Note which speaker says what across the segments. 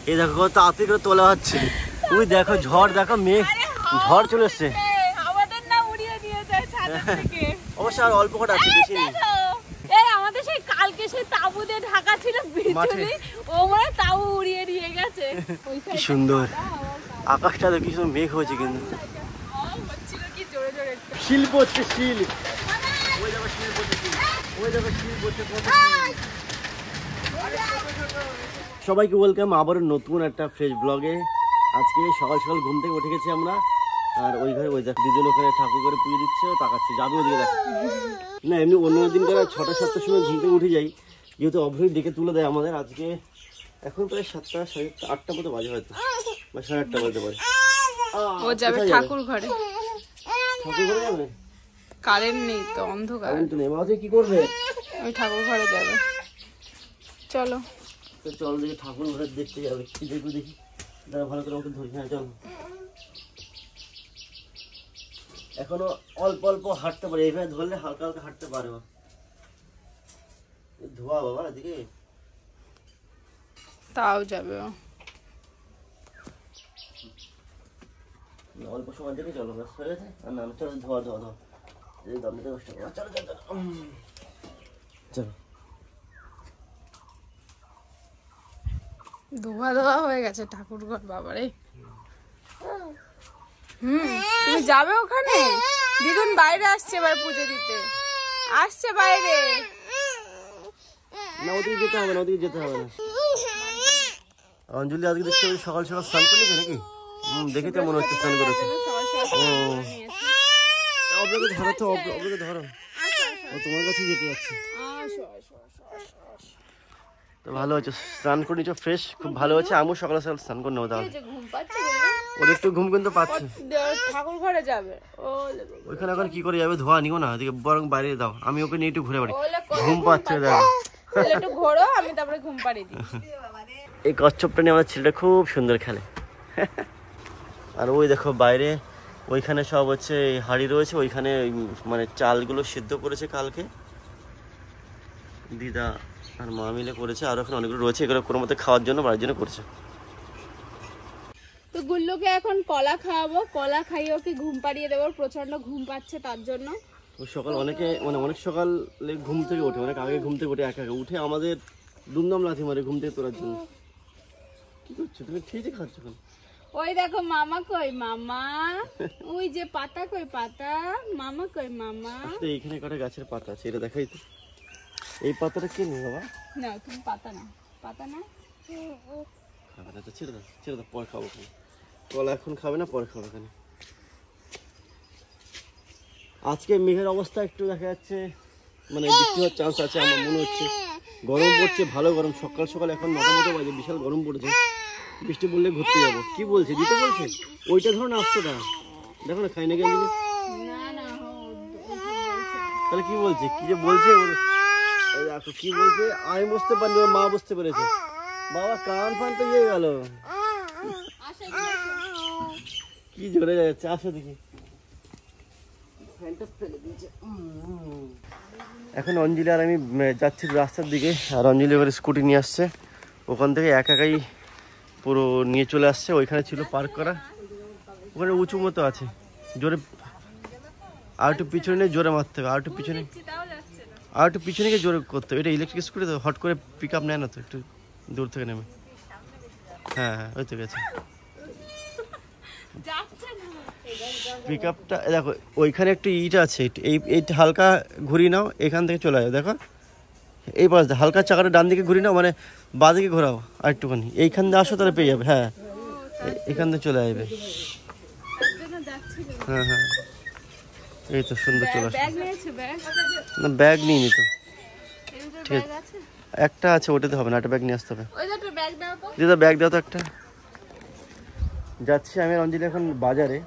Speaker 1: এই দেখো কত তাড়াতাড়ি করে তোলা হচ্ছে। তুমি দেখো ঝড়, দেখো মেঘ, ঝড় চলে এসছে। অবশ্য আর অল্প কটা আছে, বেশি নেই।
Speaker 2: আমাদের সেই কালকে সেই তাঁবু দিয়ে ঢাকা ছিল বিচুলি, ও মানে তাঁবু উড়িয়ে নিয়ে গেছে।
Speaker 1: কি সুন্দর আকাশটা, দেখো কি সুন্দর মেঘ হয়েছে কিন্তু। শিল পড়ছে, শিল। ওই দেখো শিল পড়ছে, ওই দেখো শিল পড়ছে। সবাইকে ওয়েলকাম আবারও নতুন একটা ফ্রেশ ব্লগে। আজকে সকাল সকাল ঘুম থেকে উঠে গেছি আমরা, আর ওই ঘরে ওই দেখ দুজন ওখানে ঠাকুর করে পুজো দিচ্ছে, তাকাচ্ছে, যাবে ওদিকে দেখ। না এমনি অন্য দিন করে 6টা-7টার সময় ঘুম থেকে উঠে যাই, যেহেতু অভ্রই ডেকে তুলে দেয় আমাদের। আজকে এখন প্রায় 7টা, 8টা মতো বাজে, হয়তো বা 8:30 বাজতে পারে।
Speaker 2: ও যাবে ঠাকুর ঘরে।
Speaker 1: ঠাকুর ঘরে যাবে?
Speaker 2: কারেন্ট নেই তো, অন্ধকার।
Speaker 1: কারেন্ট নেই, মাঝে কি করবে?
Speaker 2: ওই ঠাকুর ঘরে যাবে। চলো
Speaker 1: চল দেখি ঠাকুর ঘরে দেখতে যাবে। কি দেখবো দেখি, দাঁড়া ভালো করে আমাকে ধরি। হ্যাঁ চল। এখনো অল্প অল্প হাঁটতে পারে, এইভাবে ধরলে হালকা হালকা হাঁটতে পারে। ধোয়া বাবা এদিকে,
Speaker 2: তাও যাবে।
Speaker 1: অল্প সময় দেখে চলো, হয়ে গেছে। আর না চলো, ধোয়া ধোয়া ধোয়া, এই দমটা কষ্ট করো। চলো চলো চলো।
Speaker 2: ধোয়া ধোয়া হয়ে গেছে ঠাকুর ঘর বাবারে। তুমি যাবে ওখানে? দিদুন বাইরে আসছে এবার পুজো দিতে, আসছে বাইরে।
Speaker 1: না ওদিকে যেতে হবে না, ওদিকে যেতে হবে না। অঞ্জলি আজকে দেখতে সকাল সকাল স্নান করলি নাকি? দেখে তো মনে হচ্ছে স্নান করেছে। অবলোকে ধরো তো, অবলোকে ধরো। তোমার কাছে যেতে যাচ্ছে তো ভালো হচ্ছে, স্নান করে নিচ্ছ, ফ্রেশ, খুব ভালো হচ্ছে। আমিও সকাল সকাল স্নান করে নেবো তাহলে। ওর একটু ঘুম কিন্তু পাচ্ছে।
Speaker 2: ঠাকুর ঘরে যাবে
Speaker 1: ওইখানে এখন কি করে যাবে? ধোয়া নিও না, এদিকে বরং বাইরে দাও, আমি ওকে নিয়ে একটু ঘুরে বাড়ি। ঘুম পাচ্ছে দেখো,
Speaker 2: একটু ঘোরো, আমি তারপরে ঘুম পাড়িয়ে দিই।
Speaker 1: এই কচ্ছপটা নিয়ে আমার ছেলেটা খুব সুন্দর খেলে। আর ওই দেখো বাইরে ওইখানে সব হচ্ছে হাঁড়ি রয়েছে, ওইখানে মানে চালগুলো সিদ্ধ করেছে কালকে দিদা আর মা মিলে করেছে। আর ওখানে অনেকগুলো রয়েছে, এগুলো কোনো মতে খাওয়ার জন্য, বাড়ির জন্য করছে।
Speaker 2: তো গুল্লুকে এখন কলা খাওয়াবো, কলা খাইয়ে ওকে ঘুম পাড়িয়ে দেবো, প্রচন্ড ঘুম পাচ্ছে তার জন্য।
Speaker 1: সকাল অনেকে মানে অনেক সকালে ঘুম থেকে ওঠে, অনেক আগে ঘুম থেকে ওঠে, একা একা উঠে আমাদের দুমদাম লাথি মারে ঘুম থেকে তোলার জন্য। কি করছো তুমি? ঠিকই খাচ্ছ কেন?
Speaker 2: ওই দেখো মামা কই মামা, ওই যে পাতা কই পাতা, মামা কই মামা।
Speaker 1: এইখানে কটা গাছের পাতা আছে, এটা দেখাই তো। এই পাতাটা কে নেই বাবা?
Speaker 2: না তুমি পাতা না, পাতা না
Speaker 1: খাবে না তো ছেড়ে দাও, ছেড়ে দাও, পরে খাবো। কলা এখন খাবে না, পরে খাবে। কেন আজকে মেঘের অবস্থা একটু দেখা যাচ্ছে, মানে বৃষ্টি হওয়ার চান্স আছে আমার মনে হচ্ছে। গরম পড়ছে, ভালো গরম। সকাল সকাল এখন 9টা মতো বাজে, বিশাল গরম পড়েছে। বৃষ্টি বললে ঘুরতে যাবো। কি বলছে? দিতে বলছে? ওইটা ধরো না, আসতো না, দেখো না খাই না কেন। তাহলে কি বলছে? কি যে বলছে দেখো কি বলছে। আমি বুঝতে পারিনি, ওর মা বুঝতে পেরেছে। বাবা কান ফান তো ইয়ে গেল, কি জোরে যাচ্ছে। আসো দেখি। এখন অঞ্জলি আর আমি যাচ্ছি রাস্তার দিকে, আর অঞ্জলি এবার স্কুটি নিয়ে আসছে, ওখান থেকে একাই পুরো নিয়ে চলে আসছে। ওইখানে ছিল পার্ক করা, ওখানে উঁচু মতো আছে, জোরে আর একটু পিছনে নিয়ে জোরে মারতে হবে, আর একটু পিছনে, আর একটু পিছনে গিয়ে জোরে করতে হবে। এটা ইলেকট্রিক স্কুটি তো, হট করে পিক আপ নেয় না তো, একটু দূর থেকে নেমে। হ্যাঁ হ্যাঁ ওই তো গেছে পিক আপটা। দেখো ওইখানে একটু ইট আছে, এইটা হালকা ঘুরিয়ে নাও, এখান থেকে চলে যাবে। দেখো এই পাশ দিয়ে হালকা চাকাটা ডান দিকে ঘুরিয়ে নাও, মানে বাঁ দিকে ঘোরাও আর একটুখানি, এইখান দিয়ে আসো তাহলে পেয়ে যাবে। হ্যাঁ এখান থেকে চলে আসবে। হ্যাঁ হ্যাঁ এই তো সুন্দর চলে আসবে। না ব্যাগ নিয়ে তো, ঠিক আছে একটা আছে, ওটাতে হবে না, একটা ব্যাগ নিয়ে আসতে হবে। দিদা ব্যাগ দাও তো একটা। যাচ্ছি আমি অঞ্জলি এখন বাজারে,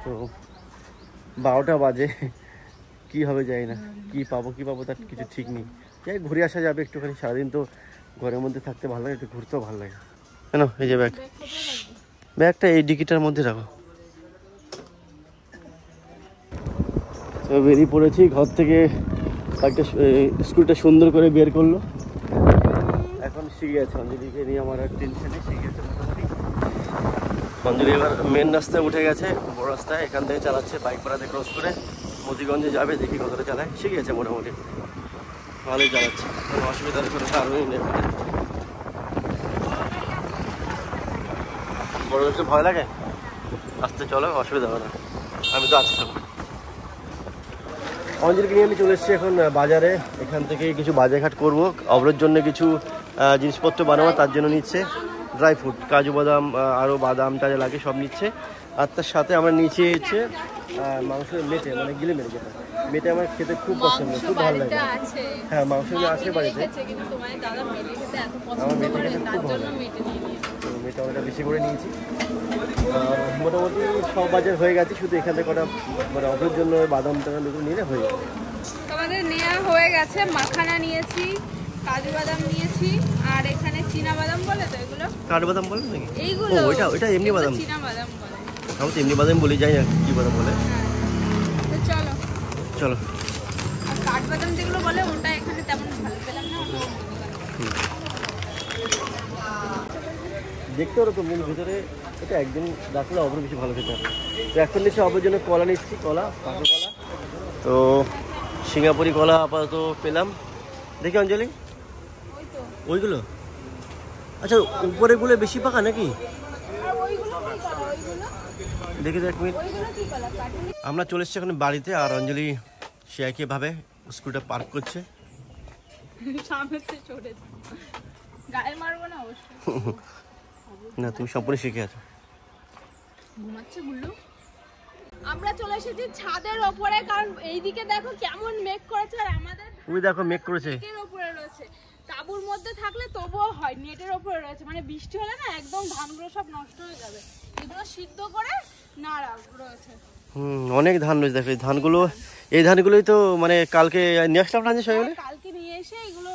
Speaker 1: তো 12টা বাজে, কি হবে জানি না, কি পাবো তার কিছু ঠিক নেই। যাই ঘুরে আসা যাবে একটুখানি, সারাদিন তো ঘরের মধ্যে থাকতে ভালো লাগে, একটু ঘুরতেও ভালো লাগে। কেন এই যে ব্যাগটা এই ডিকিটার মধ্যে রাখো। তো বেরিয়ে পড়েছি ঘর থেকে, একটা স্কুলটা সুন্দর করে বের করলো। এখন শিখে গেছে, অঞ্জলিকে নিয়ে আমার আর টেনশনে শিখে গেছে মোটামুটি। অঞ্জলি এবার মেন রাস্তায় উঠে গেছে, বড় রাস্তায়, এখান থেকে চালাচ্ছে বাইক পাড়াতে ক্রস করে মতিগঞ্জে যাবে, দেখি কতটা চালায়। শিখে গেছে মোটামুটি, ভালোই চালাচ্ছে, কোনো অসুবিধার কোনো কারণই নেই। বড় একটু ভয় লাগে, আসতে চলো, অসুবিধা হবে না, আমি তো আছি সব। অঞ্জলিকে নিয়ে আমি চলে এসেছি এখন বাজারে, এখান থেকে কিছু বাজারঘাট করবো, অবরোধের জন্য কিছু জিনিসপত্র বানাবো, তার জন্য নিচ্ছে ড্রাই ফ্রুট, কাজু বাদাম, আরও বাদাম টাজা লাগে সব নিচ্ছে। আর তার সাথে আমরা নিচে হচ্ছে মাংসের মেটে, মানে গিলে মেটে, যেটা মেটে আমার খেতে খুব পছন্দ, খুব ভালো লাগে। হ্যাঁ, মাংসগুলো আছে বাড়িতে, আমার মেটে খেতে খুব ভালো লাগে, তো মেটে আমরা বেশি করে নিয়েছি। আর মোটামুটি সব বাজার হয়ে গেছে, শুধু এখান থেকে কটা মানে অফের জন্য বাদাম টাদাম এগুলো নিলে হয়ে যাবে।
Speaker 2: তোমাদের নেওয়া হয়ে গেছে, মাখানা নিয়েছি, কাজু বাদাম নিয়েছি, আর এখানে চীনা বাদাম বলে তো এগুলো,
Speaker 1: কাঠু বাদাম বলে নাকি?
Speaker 2: এইগুলো
Speaker 1: ওইটা এমনি বাদাম,
Speaker 2: চীনা বাদাম বলে,
Speaker 1: আমি তো এমনি বাদাম বলি, যাই না কি বাদাম বলে।
Speaker 2: তো চলো
Speaker 1: চলো।
Speaker 2: আর কাঠ বাদাম যেগুলো বলে ওটা এখানে তেমন ভালো পেলাম না,
Speaker 1: দেখতে পারো তো মূল ভিতরে, এটা একদিন রাখলে অবর বেশি ভালো খেতে হবে। তো এখন নিচ্ছি অবর জন্য কলা নিচ্ছি, কলা, পাকা কলা, তো সিঙ্গাপুরি কলা আপাতত পেলাম। দেখি অঞ্জলি,
Speaker 2: ওই তো
Speaker 1: ওইগুলো, আচ্ছা উপরেগুলো বেশি পাকা নাকি?
Speaker 2: আর ওইগুলো কি কলা, ওইগুলো
Speaker 1: দেখি তো এক মিনিট।
Speaker 2: ওইগুলো কি কলা কাটুনি?
Speaker 1: আমরা চলে এসেছি এখন বাড়িতে, আর অঞ্জলি সে একইভাবে স্কুলটা পার্ক করছে।
Speaker 2: সামনে থেকে চড়ে গায়ে মারবো না অবশ্য।
Speaker 1: না, তুমি সম্পূর্ণ শিখে আছো।
Speaker 2: ঘুমাচ্ছে গুল্লু। আমরা চলে এসেছি ছাদের ওপরে, কারণ এইদিকে দেখো কেমন মেঘ করেছে, আর আমাদের
Speaker 1: তুমি দেখো মেঘ করেছে,
Speaker 2: নেটের ওপরে রয়েছে, তাঁবুর মধ্যে থাকলে তবুও হয়, নেটের ওপরে রয়েছে, মানে বৃষ্টি হলে না একদম ধানগুলো সব নষ্ট হয়ে যাবে, এগুলো সিদ্ধ করে নাড়া রয়েছে।
Speaker 1: অনেক ধান রয়েছে, দেখো এই ধানগুলো, এই ধানগুলোই তো মানে কালকে নিয়ে আসলাম না যে সবাই মিলে?
Speaker 2: কালকে নিয়ে এসে এগুলো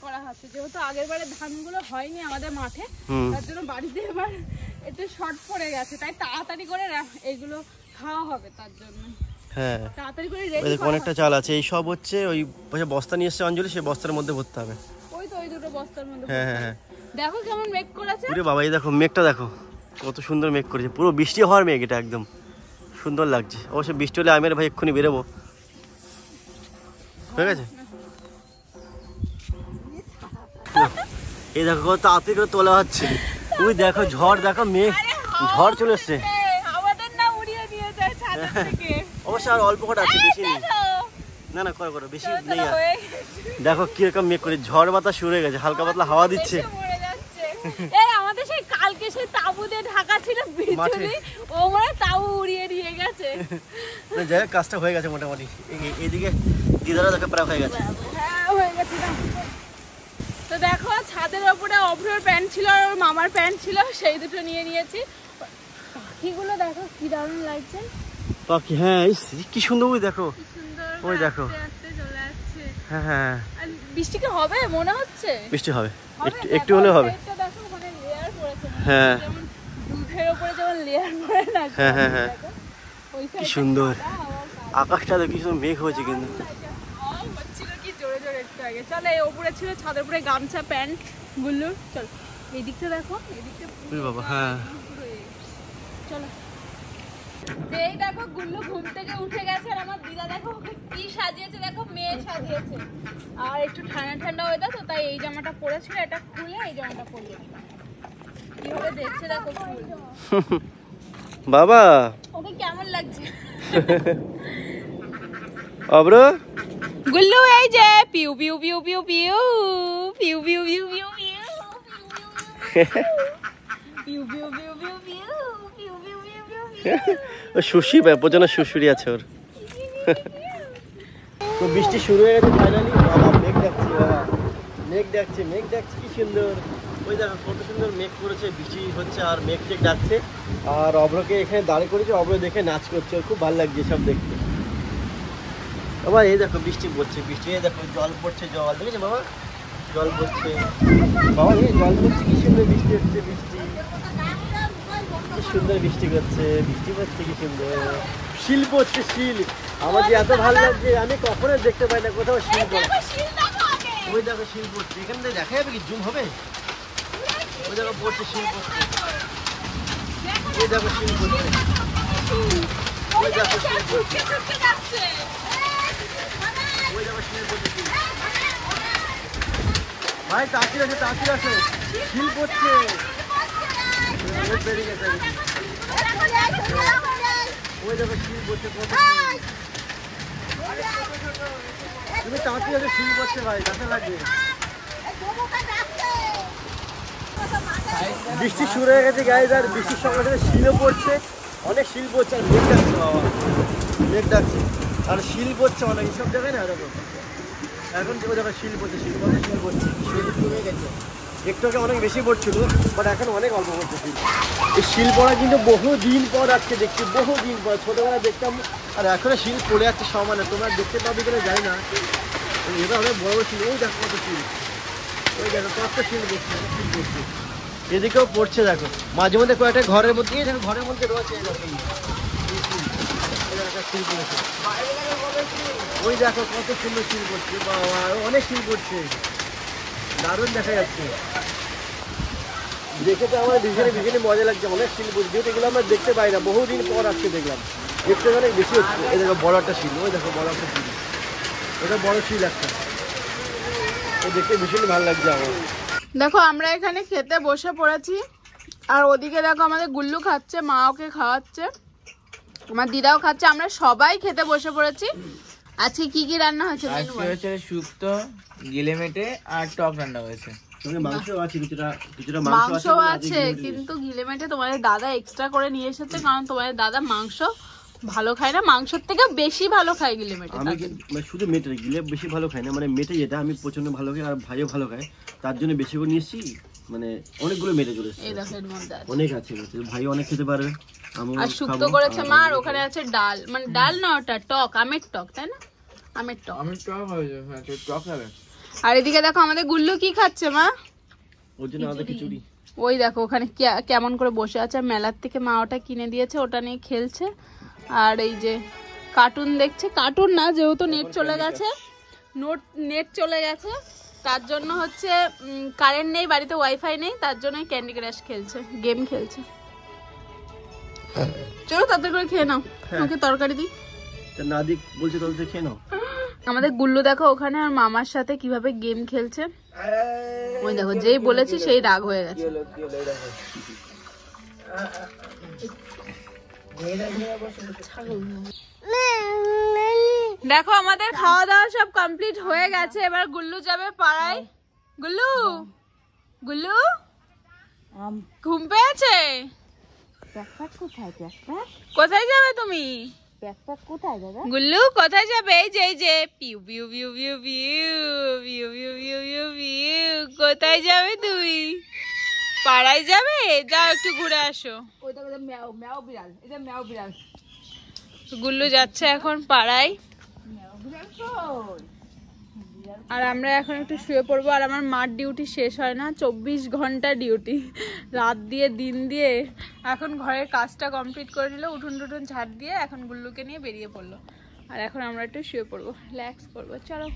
Speaker 2: করা হচ্ছে, যেহেতু আগের বারে ধানগুলো হয়নি আমাদের মাঠে, তার জন্য বাড়িতে এবার একটু শর্ট পড়ে গেছে, তাই তাড়াতাড়ি করে এগুলো খাওয়া হবে, তার জন্য
Speaker 1: হ্যাঁ
Speaker 2: তাড়াতাড়ি করে রেডি।
Speaker 1: অনেকটা চাল আছে, এই সব হচ্ছে ওই বস্তা নিয়ে এসছে অঞ্জলি, সেই বস্তার মধ্যে ভরতে হবে।
Speaker 2: ওই তো ওই দুটো বস্তার মধ্যে।
Speaker 1: হ্যাঁ হ্যাঁ হ্যাঁ,
Speaker 2: দেখো কেমন মেঘ করেছে।
Speaker 1: পুরো বাবা, এই দেখো মেঘটা দেখো কত সুন্দর মেঘ করেছে, পুরো বৃষ্টি হওয়ার মেঘ, এটা একদম সুন্দর লাগছে। অবশ্য বৃষ্টি হলে আমি আর ভাই এক্ষুনি বেরোবো, হয়ে গেছে। এই দেখো কত তাড়াতাড়ি করে তোলা হচ্ছে, তুমি দেখো ঝড়, দেখো মেঘ, ঝড় চলে এসছে,
Speaker 2: আমাদের না উড়িয়ে নিয়ে যায় ছাদের থেকে।
Speaker 1: অবশ্য আর অল্প কটা আছে, বেশি নেই। না না, করো করো, বেশি নেই আর। দেখো কিরকম মেঘ করে, ঝড় বাতাস শুরু হয়ে গেছে, হালকা পাতলা হাওয়া দিচ্ছে।
Speaker 2: এই আমাদের সেই কালকে সেই তাঁবু দিয়ে ঢাকা ছিল বিচুলি, ও মানে তাঁবু উড়িয়ে নিয়ে গেছে।
Speaker 1: যাই হোক, কাজটা হয়ে গেছে মোটামুটি। এইদিকে দিদারা দেখো প্রায় হয়ে গেছে।
Speaker 2: হ্যাঁ হয়ে গেছে। তো দেখো ছাদের ওপরে অভ্রর প্যান্ট ছিল আর ওর মামার প্যান্ট ছিল, সেই দুটো নিয়ে নিয়েছি। পাখিগুলো দেখো কি দারুণ লাগছে,
Speaker 1: পাখি, হ্যাঁ কি সুন্দর, ওই দেখো, ওই দেখো,
Speaker 2: চলে আসছে।
Speaker 1: হ্যাঁ হ্যাঁ,
Speaker 2: বৃষ্টি কি হবে মনে হচ্ছে?
Speaker 1: বৃষ্টি হবে, একটু হলে হবে।
Speaker 2: দেখো মানে লেয়ার পড়েছে,
Speaker 1: হ্যাঁ
Speaker 2: যেমন দুধের উপরে যেমন লেয়ার পড়ে না,
Speaker 1: হ্যাঁ হ্যাঁ হ্যাঁ,
Speaker 2: ওই
Speaker 1: কি সুন্দর আকাশটা, কি সুন্দর মেঘ হয়েছে কিন্তু।
Speaker 2: কি জোরে জোরে একটু আগে। চলো এই উপরে ছিল ছাদের উপরে গামছা প্যান্ট গুলো, চল এই দিকটা দেখো, এই দিকটা
Speaker 1: বাবা, হ্যাঁ
Speaker 2: চলো। এই দেখো গুল্লু ঘুম থেকে উঠে গেছে, আর আমার দিদা দেখো কি সাজিয়েছে, দেখো মেয়ে সাজিয়েছে। আর একটু ঠান্ডা ঠান্ডা ওয়েদার তো, তাই এই জামাটা পরেছিল, এটা খুলে এই জামাটা পরিয়ে দিলাম। কিভাবে দেখছে দেখো
Speaker 1: বাবা,
Speaker 2: ওকে কেমন লাগছে
Speaker 1: অব্র?
Speaker 2: গুল্লু এই যে পিউ পিউ পিউ পিউ পিউ পিউ পিউ পিউ পিউ পিউ পিউ পিউ পিউ পিউ পিউ পিউ পিউ।
Speaker 1: ও সুশি, প্রচন্ড সুশুরি আছে ওর। তো বৃষ্টি শুরু হয়ে গেছে ফাইনালি, বাবা মেঘ ডাকছে, বাবা মেঘ ডাকছে, মেঘ ডাকছে, কি সুন্দর। ওই দেখো কত সুন্দর মেঘ করেছে, বৃষ্টি হচ্ছে আর মেঘ টেঘ ডাকছে। আর অব্রকে এখানে দাঁড়িয়ে করেছে, অব্র দেখে নাচ করছে, ওর খুব ভালো লাগছে সব দেখতে। বাবা এই দেখো বৃষ্টি পড়ছে, বৃষ্টি, এই দেখো জল পড়ছে, জল দেখেছো বাবা, জল পড়ছে বাবা, এই জল পড়ছে, কি সুন্দর বৃষ্টি হচ্ছে, বৃষ্টি কি সুন্দর বৃষ্টি করছে, বৃষ্টি পড়ছে কি সুন্দর, শিল পড়ছে, শিল। আমার যে এত ভালো লাগছে, আমি কখনো দেখতে পাই না কোথাও শিল পড়ছে। ওই দেখো শিল পড়ছে, এখান থেকে দেখা যাবে কি, জুম হবে? ওই দেখো পড়ছে, শিল পড়ছে, এই দেখো শিল পড়ছে, ওই দেখো শিল পড়ছে, ওই দেখো শিল পড়ছে। ভাই তাড়াতাড়ি আসো, তাড়াতাড়ি আসো, শিল পড়ছে, বেরিয়ে গেছে। ওই দেখো শিল পড়ছে, কত শিল। তুমি তাড়াতাড়ি আসো, শিল পড়ছে ভাই, কাছে লাগবে। বৃষ্টি শুরু হয়ে গেছে গাইজ, আর বৃষ্টির সঙ্গে সঙ্গে শিলও পড়ছে, অনেক শিল পড়ছে, আর মেঘ ডাকছে বাবা, মেঘ ডাকছে আর শিল পড়ছে অনেক, সব জায়গায় না এরকম। এখন দেখো দেখো শিল পড়ছে, শিল কত শিল পড়ছে, শিল কমে গেছে, একটু আগে অনেক বেশি পড়ছিল, বাট এখন অনেক অল্প পড়ছে শিল। এই শিল পড়া কিন্তু বহুদিন পর আজকে দেখছি, বহুদিন পর। ছোটবেলা দেখতাম, আর এখনো শিল পড়ে যাচ্ছে সমানে, তোমরা দেখতে পাবে কিনা জানি না, এটা অনেক বড় শিল। ওই দেখো কত শিল, ওই দেখো কত শিল পড়ছে, শিল পড়ছে, এদিকেও পড়ছে দেখো, মাঝে মধ্যে কয়েকটা ঘরের মধ্যে, এই দেখো ঘরের মধ্যে রয়েছে, ওই দেখো কত সুন্দর শিল পড়ছে, বাবা অনেক শিল পড়ছে, দারুণ দেখা যাচ্ছে। দেখে তো আমার ভীষণ ভীষণ মজা লাগছে, অনেক শিল পড়ছে, যেহেতু এগুলো আমরা দেখতে পাই না, বহুদিন পর আজকে দেখলাম, দেখতে অনেক বেশি হচ্ছে। এই দেখো বড় একটা শিল, ওই দেখো বড় একটা শিল, ওটা বড় শিল একটা, ও দেখতে ভীষণ ভালো লাগছে আমার।
Speaker 2: দেখো আমরা এখানে খেতে বসে পড়েছি, আর ওদিকে দেখো আমাদের গুল্লু খাচ্ছে, মা ওকে খাওয়াচ্ছে, আমার দিদাও খাচ্ছে, আমরা সবাই খেতে বসে পড়েছি। আজকে কি কি রান্না হয়েছে?
Speaker 3: আজকে হয়েছে শুক্তো, গিলেমেটে আর টক রান্না হয়েছে।
Speaker 1: মাংস আছে,
Speaker 2: মাংস আছে, কিন্তু গিলেমেটে তোমাদের দাদা এক্সট্রা করে নিয়ে এসেছে, কারণ তোমাদের দাদা মাংস ভালো খায় না, মাংসের থেকে বেশি ভালো খায় গিলেমেটে।
Speaker 1: আমি শুধু মেটে গিলে বেশি ভালো খাই না, মানে মেটে যেটা আমি প্রচন্ড ভালো খাই, আর ভাইও ভালো খায়, তার জন্য বেশি করে নিয়েছি, মানে অনেকগুলো মেটে চলে এসেছে, অনেক আছে, ভাই অনেক খেতে পারবে।
Speaker 2: আর শুক্তো করেছে মা, আর ওখানে আছে ডাল, মানে ডাল না ওটা টক, আমের টক, তাই না? আমের টক,
Speaker 3: আমের টক হয়েছে, হ্যাঁ টক হবে।
Speaker 2: আর এদিকে দেখো আমাদের গুল্লু কি খাচ্ছে মা?
Speaker 1: ওর জন্য আলাদা খিচুড়ি।
Speaker 2: ওই দেখো ওখানে কেমন করে বসে আছে, মেলার থেকে মা ওটা কিনে দিয়েছে, ওটা নিয়ে খেলছে। আর এই যে কার্টুন দেখছে, কার্টুন না, যেহেতু নেট চলে গেছে, নেট চলে গেছে, তার জন্য হচ্ছে কারেন্ট নেই বাড়িতে, ওয়াইফাই নেই, তার জন্য ক্যান্ডি ক্রাশ খেলছে, গেম খেলছে। চলো তাড়াতাড়ি করে খেয়ে নাও, ওকে তরকারি দিই
Speaker 1: না, দিক বলছে তাহলে খেয়ে নাও।
Speaker 2: আমাদের গুল্লু দেখো ওখানে আর মামার সাথে কিভাবে গেম খেলছে, ওই দেখো যেই বলেছি সেই রাগ হয়ে গেছে। দেখো আমাদের খাওয়া দাওয়া সব কমপ্লিট হয়ে গেছে, এবার গুল্লু যাবে পাড়ায়। গুল্লু, গুল্লু ঘুম পেয়েছে? কোথায় যাবে তুমি? গুল্লু কোথায় যাবে? এই যে পিউ পিউ পিউ পিউ পিউ পিউ পিউ পিউ পিউ পিউ, কোথায় যাবে তুমি? পাড়ায় যাবে? যাও একটু ঘুরে আসো। গুল্লু যাচ্ছে এখন পাড়ায়, আর আমরা এখন একটু শুয়ে পড়বো। আর আমার মার ডিউটি শেষ হয় না, 24 ঘন্টা ডিউটি, রাত দিয়ে দিন দিয়ে। এখন ঘরের কাজটা কমপ্লিট করে নিল, উঠুন টুঠুন ঝাড় দিয়ে, এখন গুল্লুকে নিয়ে বেরিয়ে পড়লো। আর এখন আমরা একটু শুয়ে পড়বো, রিল্যাক্স করবো। চলো,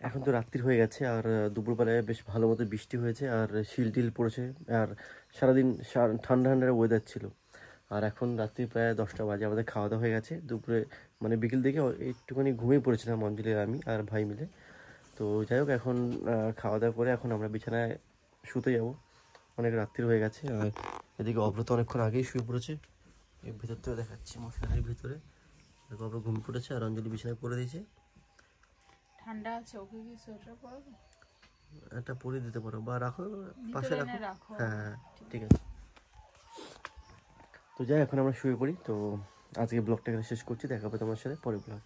Speaker 1: এখন তো রাত্রি হয়ে গেছে, আর দুপুরবেলায় বেশ ভালো মতো বৃষ্টি হয়েছে, আর শিল টিল পড়েছে, আর সারাদিন ঠান্ডা ঠান্ডা ওয়েদার ছিল। আর এখন রাত্রি প্রায় 10টা বাজে, আমাদের খাওয়া দাওয়া হয়ে গেছে। দুপুরে মানে বিকেল দিকে একটুখানি ঘুমিয়ে পড়েছিলাম অঞ্জলি, আমি আর ভাই মিলে। তো যাই হোক, এখন খাওয়া দাওয়া করে এখন আমরা বিছানায় শুতে যাব, অনেক রাত্রি হয়ে গেছে। আর এদিকে অব্রত অনেকক্ষণ আগেই শুয়ে পড়েছে, এর ভিতর থেকে দেখাচ্ছি, মশারির ভিতরে অব্র ঘুমিয়ে পড়েছে, আর অঞ্জলি বিছানায় পড়ে দিয়েছে।
Speaker 2: ঠান্ডা আছে, ওকে কি সোয়েটার পরাবো?
Speaker 1: একটা পরে দিতে পারো, বা রাখো পাশে রাখো। হ্যাঁ ঠিক আছে। তো যাই, এখন আমরা শুয়ে পড়ি। তো আজকে ব্লগটা এখানে শেষ করছি, দেখা হবে তোমার সাথে পরের ব্লগ।